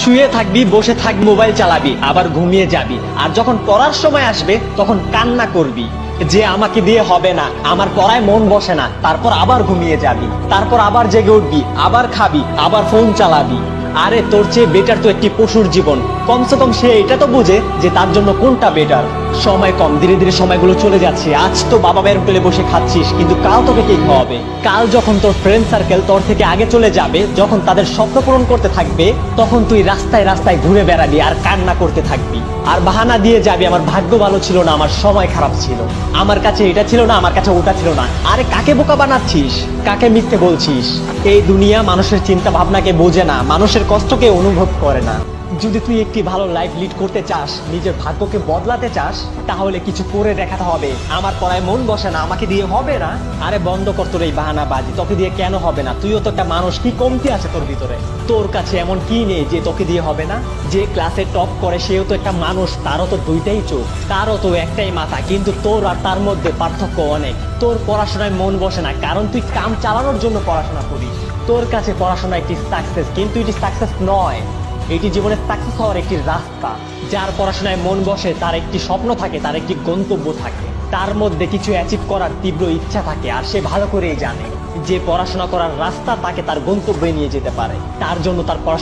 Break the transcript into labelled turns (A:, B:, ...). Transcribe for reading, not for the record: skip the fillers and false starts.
A: শুয়ে থাকবি, বসে থাকবি, মোবাইল চালাবি, আবার ঘুমিয়ে যাবি। আর যখন পড়ার সময় আসবে তখন কান্না করবি যে আমাকে দিয়ে হবে না, আমার পড়ায় মন বসে না। তারপর আবার ঘুমিয়ে যাবি, তারপর আবার জেগে উঠবি, আবার খাবি, আবার ফোন চালাবি। আরে তোর চেয়ে বেটার তো একটি পশুর জীবন। কমসে কম সে এটা তো বুঝে যে তার জন্য কোনটা বেটার। সময় কম, ধীরে ধীরে সময়গুলো চলে যাচ্ছে। আজ তো বাবা বের হোটেলে বসে খাচ্ছিস, কিন্তু কাল তোকে কে খাওয়াবে? কাল যখন তোর ফ্রেন্ড সার্কেল তোর থেকে আগে চলে যাবে, যখন তাদের স্বপ্ন পূরণ করতে থাকবে, তখন তুই রাস্তায় রাস্তায় ঘুরে বেড়াবি আর কান্না করতে থাকবি। আর বাহানা দিয়ে যাবি আমার ভাগ্য ভালো ছিল না, আমার সময় খারাপ ছিল, আমার কাছে এটা ছিল না, আমার কাছে ওটা ছিল না। আরে কাকে বোকা বানাচ্ছিস? কাকে মিথ্যে বলছিস? এই দুনিয়া মানুষের চিন্তা ভাবনাকে বোঝে না, মানুষের কষ্টকে অনুভব করে না। যদি তুই একটি ভালো লাইফ লিড করতে চাস, নিজের ভাগ্যকে বদলাতে চাস, তাহলে কিছু করে দেখাতে হবে। আমার পড়ায় মন বসে না, আমাকে দিয়ে হবে না। আরে বন্ধ কর তোর এই বাহানাবাজি। তোকে দিয়ে কেন হবে না? তুইও তো একটা মানুষ, কি কমতি আছে তোর ভিতরে? তোর কাছে এমন কি নেই যে তোকে দিয়ে হবে না? যে ক্লাসে টপ করে সেও তো একটা মানুষ, তারও তো দুইটাই চোখ, তারও তো একটাই মাথা, কিন্তু তোর আর তার মধ্যে পার্থক্য অনেক। তোর পড়াশোনায় মন বসে না কারণ তুই কাম চালানোর জন্য পড়াশোনা করিস। তোর কাছে পড়াশোনা একটি সাকসেস, কিন্তু এটি সাকসেস নয়। এটি জীবনে সাকসেস হওয়ার একটি রাস্তা। যার পড়াশোনায় মন বসে, তার একটি স্বপ্ন থাকে, তার একটি গন্তব্য থাকে, তার মধ্যে কিছু অ্যাচিভ করার তীব্র ইচ্ছা থাকে। আর সে ভালো করেই জানে যে পড়াশোনা করার রাস্তা তাকে তার গন্তব্যে নিয়ে যেতে পারে। তার জন্য তার পড়াশোনা